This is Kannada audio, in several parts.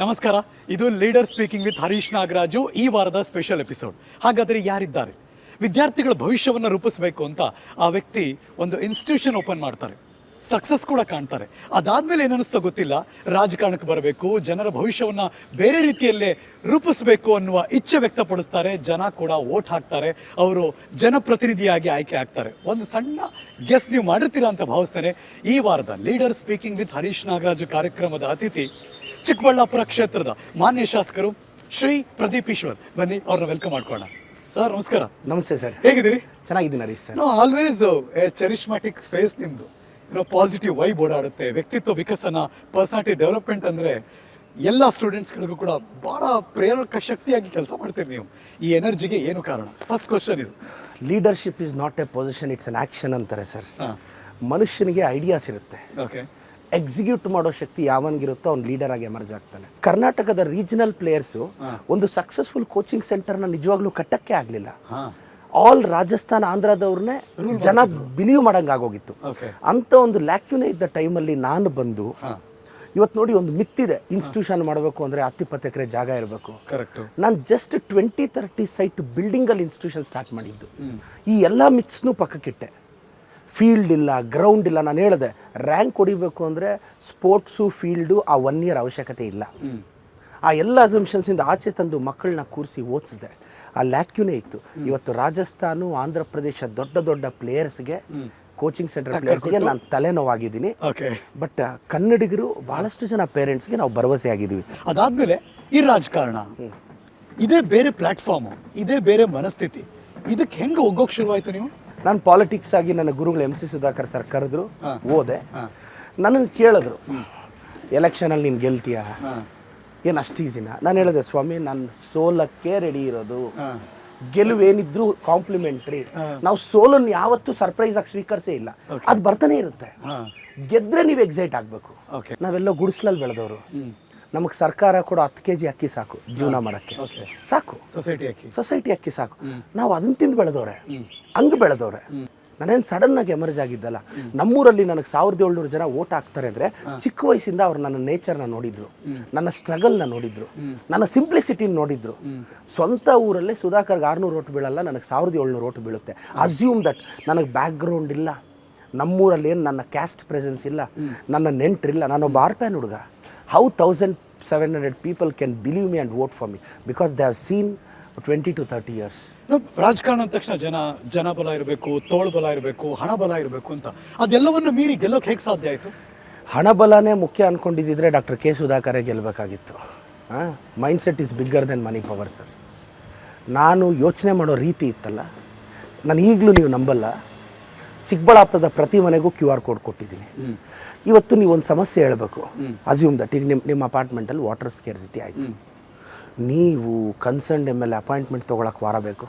ನಮಸ್ಕಾರ, ಇದು leader speaking with Harish Nagaraju. ಈ ವಾರದ ಸ್ಪೆಷಲ್ ಎಪಿಸೋಡ್. ಹಾಗಾದರೆ ಯಾರಿದ್ದಾರೆ? ವಿದ್ಯಾರ್ಥಿಗಳ ಭವಿಷ್ಯವನ್ನು ರೂಪಿಸಬೇಕು ಅಂತ ಆ ವ್ಯಕ್ತಿ ಒಂದು ಇನ್ಸ್ಟಿಟ್ಯೂಷನ್ ಓಪನ್ ಮಾಡ್ತಾರೆ, ಸಕ್ಸಸ್ ಕೂಡ ಕಾಣ್ತಾರೆ. ಅದಾದಮೇಲೆ ಏನನ್ನಿಸ್ತೋ ಗೊತ್ತಿಲ್ಲ, ರಾಜಕಾರಣಕ್ಕೆ ಬರಬೇಕು, ಜನರ ಭವಿಷ್ಯವನ್ನು ಬೇರೆ ರೀತಿಯಲ್ಲೇ ರೂಪಿಸಬೇಕು ಅನ್ನುವ ಇಚ್ಛೆ ವ್ಯಕ್ತಪಡಿಸ್ತಾರೆ. ಜನ ಕೂಡ ವೋಟ್ ಹಾಕ್ತಾರೆ, ಅವರು ಜನಪ್ರತಿನಿಧಿಯಾಗಿ ಆಯ್ಕೆ ಆಗ್ತಾರೆ. ಒಂದು ಸಣ್ಣ ಗೆಸ್ ನೀವು ಮಾಡಿರ್ತೀರಾ ಅಂತ ಭಾವಿಸ್ತೇನೆ. ಈ ವಾರದ leader speaking with Harish Nagaraju ಕಾರ್ಯಕ್ರಮದ ಅತಿಥಿ ಚಿಕ್ಕಬಳ್ಳಾಪುರ ಕ್ಷೇತ್ರದ ಮಾನ್ಯ ಶಾಸಕರು ಶ್ರೀ ಪ್ರದೀಪ್ ಈಶ್ವರ್. ಬನ್ನಿ, ಅವ್ರನ್ನ ವೆಲ್ಕಮ್ ಮಾಡ್ಕೊಳ್ಳೋಣ. ಸರ್ ನಮಸ್ಕಾರ. ನಮಸ್ತೆ ಸರ್, ಹೇಗಿದ್ದೀರಿ? ಚೆನ್ನಾಗಿದ್ದೀನಿ ಹರೀಶ್ ಸರ್. ಆಲ್ವೇಸ್ ಚೆರಿಸ್ಮ್ಯಾಟಿಕ್ ಫೇಸ್ ನಿಮ್ಮದು, ಪಾಸಿಟಿವ್ ವೈಬ್ ಓಡಾಡುತ್ತೆ. ವ್ಯಕ್ತಿತ್ವ ವಿಕಸನ, ಪರ್ಸನಾಲಿಟಿ ಡೆವಲಪ್ಮೆಂಟ್ ಅಂದರೆ ಎಲ್ಲ ಸ್ಟೂಡೆಂಟ್ಸ್ಗಳಿಗೂ ಕೂಡ ಭಾಳ ಪ್ರೇರಕ ಶಕ್ತಿಯಾಗಿ ಕೆಲಸ ಮಾಡ್ತೀರಿ ನೀವು. ಈ ಎನರ್ಜಿಗೆ ಏನು ಕಾರಣ? ಫಸ್ಟ್ ಕ್ವಶನ್ ಇದು. Leadership is not A position, it's an action ಅಂತಾರೆ ಸರ್. ಮನುಷ್ಯನಿಗೆ ಐಡಿಯಾಸ್ ಇರುತ್ತೆ, ಓಕೆ, ಎಕ್ಸಿಕ್ಯೂಟ್ ಮಾಡೋ ಶಕ್ತಿ ಯಾವನಿಗಿರುತ್ತೋ ಅವ್ನು ಲೀಡರ್ ಆಗಿ ಎಮರ್ಜ್ ಆಗ್ತಾನೆ. ಕರ್ನಾಟಕದ ರೀಜನಲ್ ಪ್ಲೇಯರ್ಸು ಒಂದು ಸಕ್ಸಸ್ಫುಲ್ ಕೋಚಿಂಗ್ ಸೆಂಟರ್ನ ನಿಜವಾಗ್ಲೂ ಕಟ್ಟಕ್ಕೆ ಆಗಲಿಲ್ಲ. ಆಲ್ ರಾಜಸ್ಥಾನ, ಆಂಧ್ರದವ್ರನ್ನೇ ಜನ ಬಿಲೀವ್ ಮಾಡಂಗೆ ಆಗೋಗಿತ್ತು. ಅಂತ ಒಂದು ಲ್ಯಾಕ್ಯೂನೇ ಇದ್ದ ಟೈಮಲ್ಲಿ ನಾನು ಬಂದು ಇವತ್ತು ನೋಡಿ ಒಂದು ಮಿತ್ತಿದೆ, ಇನ್ಸ್ಟಿಟ್ಯೂಷನ್ ಮಾಡಬೇಕು ಅಂದರೆ 10-20 ಎಕರೆ ಜಾಗ ಇರಬೇಕು. ಕರೆಕ್ಟ್. ನಾನು ಜಸ್ಟ್ 20-30 ಸೈಟ್ ಬಿಲ್ಡಿಂಗಲ್ಲಿ ಇನ್ಸ್ಟಿಟ್ಯೂಷನ್ ಸ್ಟಾರ್ಟ್ ಮಾಡಿದ್ದು. ಈ ಎಲ್ಲ ಮಿತ್ಸ್ನೂ ಪಕ್ಕಕ್ಕಿಟ್ಟೆ. ಫೀಲ್ಡ್ ಇಲ್ಲ, ಗ್ರೌಂಡ್ ಇಲ್ಲ. ನಾನು ಹೇಳಿದೆ, ರ್ಯಾಂಕ್ ಹೊಡಿಬೇಕು ಅಂದರೆ ಸ್ಪೋರ್ಟ್ಸು, ಫೀಲ್ಡು ಆ 1 ಇಯರ್ ಅವಶ್ಯಕತೆ ಇಲ್ಲ. ಆ ಎಲ್ಲ ಅಸಂಪ್ಷನ್ಸಿಂದ ಆಚೆ ತಂದು ಮಕ್ಕಳನ್ನ ಕೂರಿಸಿ ಓದಿಸಿದೆ. ಆ ಲ್ಯಾಕ್ಯೂನೇ ಇತ್ತು. ಇವತ್ತು ರಾಜಸ್ಥಾನ, ಆಂಧ್ರ ಪ್ರದೇಶ ದೊಡ್ಡ ದೊಡ್ಡ ಪ್ಲೇಯರ್ಸ್ಗೆ, ಕೋಚಿಂಗ್ ಸೆಂಟರ್ ಪ್ಲೇಯರ್ಸ್ಗೆ ನಾನು ತಲೆನೋವಾಗಿದ್ದೀನಿ. ಬಟ್ ಕನ್ನಡಿಗರು ಭಾಳಷ್ಟು ಜನ ಪೇರೆಂಟ್ಸ್ಗೆ ನಾವು ಭರವಸೆ ಆಗಿದ್ದೀವಿ. ಅದಾದಮೇಲೆ ಈ ರಾಜಕಾರಣ, ಇದೇ ಬೇರೆ ಪ್ಲ್ಯಾಟ್ಫಾರ್ಮು, ಇದೇ ಬೇರೆ ಮನಸ್ಥಿತಿ, ಇದಕ್ಕೆ ಹೆಂಗೆ ಒಗ್ಗೋಕೆ ಶುರುವಾಯಿತು ನೀವು? ನಾನು ಪಾಲಿಟಿಕ್ಸ್ ಆಗಿ ನನ್ನ ಗುರುಗಳು MC ಸುಧಾಕರ್ ಸರ್ ಕರೆದ್ರು, ಓದೆ. ನನ್ನನ್ನು ಕೇಳಿದ್ರು, ಎಲೆಕ್ಷನಲ್ಲಿ ನೀನು ಗೆಲ್ತೀಯಾ, ಏನು ಅಷ್ಟು ಈಸಿನ? ನಾನು ಹೇಳಿದೆ, ಸ್ವಾಮಿ ನಾನು ಸೋಲಕ್ಕೆ ರೆಡಿ ಇರೋದು, ಗೆಲುವೇನಿದ್ರು ಕಾಂಪ್ಲಿಮೆಂಟ್ರಿ. ನಾವು ಸೋಲನ್ನು ಯಾವತ್ತೂ ಸರ್ಪ್ರೈಸ್ ಆಗಿ ಸ್ವೀಕರಿಸೇ ಇಲ್ಲ, ಅದು ಬರ್ತಾನೆ ಇರುತ್ತೆ. ಗೆದ್ರೆ ನೀವು ಎಕ್ಸೈಟ್ ಆಗಬೇಕು. ನಾವೆಲ್ಲೋ ಗುಡಿಸ್ಲಲ್ಲಿ ಬೆಳೆದವರು, ನಮಗೆ ಸರ್ಕಾರ ಕೂಡ 10 kg ಅಕ್ಕಿ ಸಾಕು ಜೀವನ ಮಾಡೋಕ್ಕೆ, ಸಾಕು. ಸೊಸೈಟಿ ಅಕ್ಕಿ ಸಾಕು. ನಾವು ಅದನ್ನ ತಿಂದು ಬೆಳೆದವ್ರೆ, ಹಂಗೆ ಬೆಳೆದವ್ರೆ. ನಾನೇನು ಸಡನ್ನಾಗಿ ಎಮರ್ಜ್ ಆಗಿದ್ದಲ್ಲ. ನಮ್ಮೂರಲ್ಲಿ ನನಗೆ 1700 ಜನ ವೋಟ್ ಹಾಕ್ತಾರೆ ಅಂದರೆ ಚಿಕ್ಕ ವಯಸ್ಸಿಂದ ಅವ್ರು ನನ್ನ ನೇಚರ್ನ ನೋಡಿದ್ರು, ನನ್ನ ಸ್ಟ್ರಗಲ್ನ ನೋಡಿದ್ರು, ನನ್ನ ಸಿಂಪ್ಲಿಸಿಟಿನ ನೋಡಿದ್ರು. ಸ್ವಂತ ಊರಲ್ಲೇ ಸುಧಾಕರ್ಗೆ 600 ಓಟ್ ಬೀಳಲ್ಲ, ನನಗೆ 1700 ಓಟ್ ಬೀಳುತ್ತೆ. ಅಸ್ಯೂಮ್ ದಟ್ ನನಗೆ ಬ್ಯಾಕ್ಗ್ರೌಂಡ್ ಇಲ್ಲ, ನಮ್ಮೂರಲ್ಲಿ ಏನು ನನ್ನ ಕ್ಯಾಸ್ಟ್ ಪ್ರೆಸೆನ್ಸ್ ಇಲ್ಲ, ನನ್ನ ನೆಂಟ್ರಿಲ್ಲ, ನಾನೊಬ್ಬ ಆರ್ಪ್ಯಾನ್ ಹುಡುಗ. How 1700 people can believe me and vote for me? Because they have seen 20 to 30 years. ರಾಜಕಾರಣ ಅಂದ ತಕ್ಷಣ ಜನ ಬಲ ಇರಬೇಕು, ತೋಳು ಬಲ ಇರಬೇಕು, ಹಣ ಬಲ ಇರಬೇಕು ಅಂತ. ಅದೆಲ್ಲವನ್ನು ಮೀರಿ ಗೆಲ್ಲೋಕೆ ಹೇಗೆ ಸಾಧ್ಯ ಆಯಿತು? ಹಣ ಬಲನೇ ಮುಖ್ಯ ಅಂದ್ಕೊಂಡಿದ್ದಿದ್ರೆ ಡಾಕ್ಟರ್ ಕೆ ಸುಧಾಕರೇ ಗೆಲ್ಲಬೇಕಾಗಿತ್ತು. Mind set is bigger than money power sir. ನಾನು ಯೋಚನೆ ಮಾಡೋ ರೀತಿ ಇತ್ತಲ್ಲ, ನಾನು ಈಗಲೂ ನೀವು ನಂಬಲ್ಲ, ಚಿಕ್ಕಬಳ್ಳಾಪುರದ ಪ್ರತಿ ಮನೆಗೂ QR ಕೋಡ್ ಕೊಟ್ಟಿದ್ದೀನಿ. ಇವತ್ತು ನೀವು ಒಂದು ಸಮಸ್ಯೆ ಹೇಳಬೇಕು, ಅಸ್ಯೂಮ್ ದಟ್ ಈಗ ನಿಮ್ಮ ಅಪಾರ್ಟ್ಮೆಂಟಲ್ಲಿ ವಾಟರ್ ಸ್ಕೇರ್ಸಿಟಿ ಆಯಿತು, ನೀವು ಕನ್ಸರ್ನ್ಡ್ MLA ಅಪಾಯಿಂಟ್ಮೆಂಟ್ ತೊಗೊಳಕ್ಕೆ ವಾರ ಬೇಕು,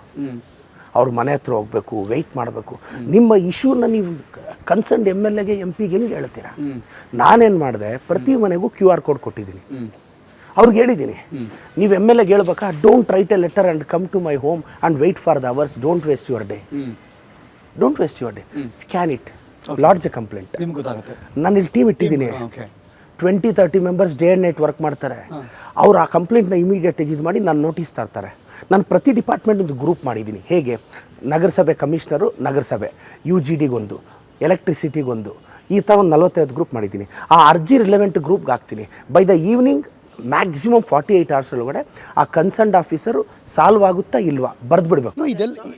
ಅವ್ರ ಮನೆ ಹತ್ರ ಹೋಗಬೇಕು, ವೆಯ್ಟ್ ಮಾಡಬೇಕು. ನಿಮ್ಮ ಇಶ್ಯೂನ ನೀವು ಕನ್ಸರ್ನ್ಡ್ MLAಗೆ MP ಹೆಂಗೆ ಹೇಳ್ತೀರಾ? ನಾನೇನು ಮಾಡಿದೆ, ಪ್ರತಿ ಮನೆಗೂ QR ಕೋಡ್ ಕೊಟ್ಟಿದ್ದೀನಿ. ಅವ್ರಿಗೆ ಹೇಳಿದ್ದೀನಿ, ನೀವು MLAಗೆ ಹೇಳ್ಬೇಕಾ, don't write a letter and come to my home and wait for the hours, don't waste your day, don't waste your day, scan it, lodge a complaint. ನಿಮ್ಗೆ ಗೊತ್ತಾಗುತ್ತೆ. ನಾನು ಇಲ್ಲಿ ಟೀಮ್ ಇಟ್ಟಿದ್ದೀನಿ, 20-30 members day and night work ಮಾಡ್ತಾರೆ. ಅವ್ರು ಆ ಕಂಪ್ಲೇಂಟ್ನ ಇಮಿಡಿಯೇಟ್ ಇದು ಮಾಡಿ ನಾನು ನೋಟಿಸ್ ತರ್ತಾರೆ. ನಾನು ಪ್ರತಿ ಡಿಪಾರ್ಟ್ಮೆಂಟ್ ಒಂದು ಗ್ರೂಪ್ ಮಾಡಿದ್ದೀನಿ. ಹೇಗೆ? ನಗರಸಭೆ ಕಮಿಷನರು, ನಗರಸಭೆ, UGDಗೊಂದು, ಎಲೆಕ್ಟ್ರಿಸಿಟಿಗೊಂದು, ಈ ಥರ ಒಂದು 45 ಗ್ರೂಪ್ ಮಾಡಿದ್ದೀನಿ. ಆ ಅರ್ಜಿ ರಿಲೆವೆಂಟ್ ಗ್ರೂಪ್ಗೆ ಹಾಕ್ತೀನಿ. By the evening maximum 48 hours ಒಳಗಡೆ ಆ ಕನ್ಸರ್ನ್ಡ್ ಆಫೀಸರು ಸಾಲ್ವ್ ಆಗುತ್ತಾ ಇಲ್ವಾ ಬರೆದು ಬಿಡಬೇಕು.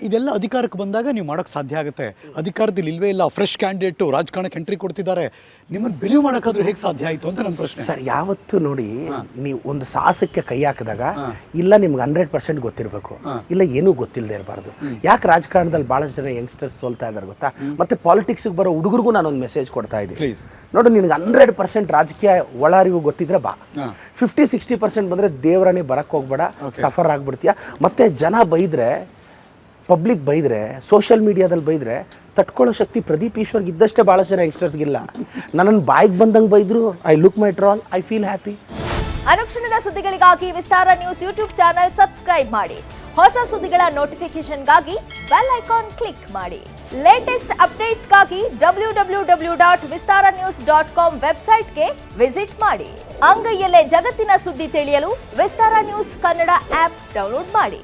ಇದೆಲ್ಲ ಅಧಿಕಾರಕ್ಕೆ ಬಂದಾಗ ನೀವು ಮಾಡೋಕ್ಕೆ ಸಾಧ್ಯ ಆಗುತ್ತೆ. ಅಧಿಕಾರದಲ್ಲಿ ಇಲ್ವೇ ಇಲ್ಲ, ಫ್ರೆಶ್ ಕ್ಯಾಂಡಿಡೇಟು ರಾಜಕಾರಣಕ್ಕೆ ಎಂಟ್ರಿ ಕೊಡ್ತಿದ್ದಾರೆ, ನಿಮ್ಮನ್ನು ಬಿಲೀವ್ ಮಾಡೋಕ್ಕಾದ್ರೂ ಹೇಗೆ ಸಾಧ್ಯ ಆಯಿತು ಅಂತ ನನ್ನ ಪ್ರಶ್ನೆ ಸರ್. ಯಾವತ್ತು ನೋಡಿ, ನೀವು ಒಂದು ಸಾಹಸಕ್ಕೆ ಕೈ ಹಾಕಿದಾಗ ಇಲ್ಲ ನಿಮ್ಗೆ 100% ಗೊತ್ತಿರಬೇಕು, ಇಲ್ಲ ಏನೂ ಗೊತ್ತಿಲ್ಲದೆ ಇರಬಾರ್ದು. ಯಾಕೆ ರಾಜಕಾರಣದಲ್ಲಿ ಭಾಳಷ್ಟು ಜನ ಯಂಗ್ಸ್ಟರ್ಸ್ ಸೋಲ್ತಾ ಇದ್ದಾರೆ ಗೊತ್ತಾ? ಮತ್ತು ಪಾಲಿಟಿಕ್ಸ್ಗೆ ಬರೋ ಹುಡುಗರಿಗೂ ನಾನೊಂದು ಮೆಸೇಜ್ ಕೊಡ್ತಾ ಇದ್ದೀನಿ. ನೋಡಿ, ನಿನಗೆ 100% ರಾಜಕೀಯ ಒಳ ಅರಿವು ಗೊತ್ತಿದ್ರೆ ಬಾ, 50-60% ಬಂದರೆ ದೇವರಾಣಿ ಬರಕ್ಕೆ ಹೋಗ್ಬೇಡ, ಸಫರ್ ಆಗಿಬಿಡ್ತೀಯ. ಮತ್ತು ಜನ ಬೈದರೆ, ಪಬ್ಲಿಕ್ ಬೈದರೆ, ಸೋಷಿಯಲ್ ಮೀಡಿಯಾದಲ್ಲಿ ಬೈದರೆ ತಟ್ಕೊಳ್ಳೋ ಶಕ್ತಿ ಪ್ರದೀಪ್ ಈಶ್ವರ್ಗೆ ಇದ್ದಷ್ಟೇ ಭಾಳಷ್ಟು ಜನ ಯಂಗ್ಸ್ಟರ್ಸ್ಗಿಲ್ಲ. ನನ್ನನ್ನು ಬಾಯಿಗೆ ಬಂದಂಗೆ ಬೈದರು, I look my troll, I feel happy. ಅನುಕ್ಷಣದ ಸುದ್ದಿಗಳಿಗಾಗಿ Vistara news YouTube channel subscribe ಮಾಡಿ. ಹೊಸ ಸುದ್ದಿಗಳ ನೋಟಿಫಿಕೇಶನ್ಗಾಗಿ ಬೆಲ್ ಐಕಾನ್ ಕ್ಲಿಕ್ ಮಾಡಿ. ಲೇಟೆಸ್ಟ್ ಅಪ್ಡೇಟ್ಸ್ಗಾಗಿ www.vistaranews.com ವೆಬ್ಸೈಟ್ಗೆ ವಿಸಿಟ್ ಮಾಡಿ. ಅಂಗೈಯಲ್ಲೇ ಜಗತ್ತಿನ ಸುದ್ದಿ ತಿಳಿಯಲು Vistara news Kannada app download ಮಾಡಿ.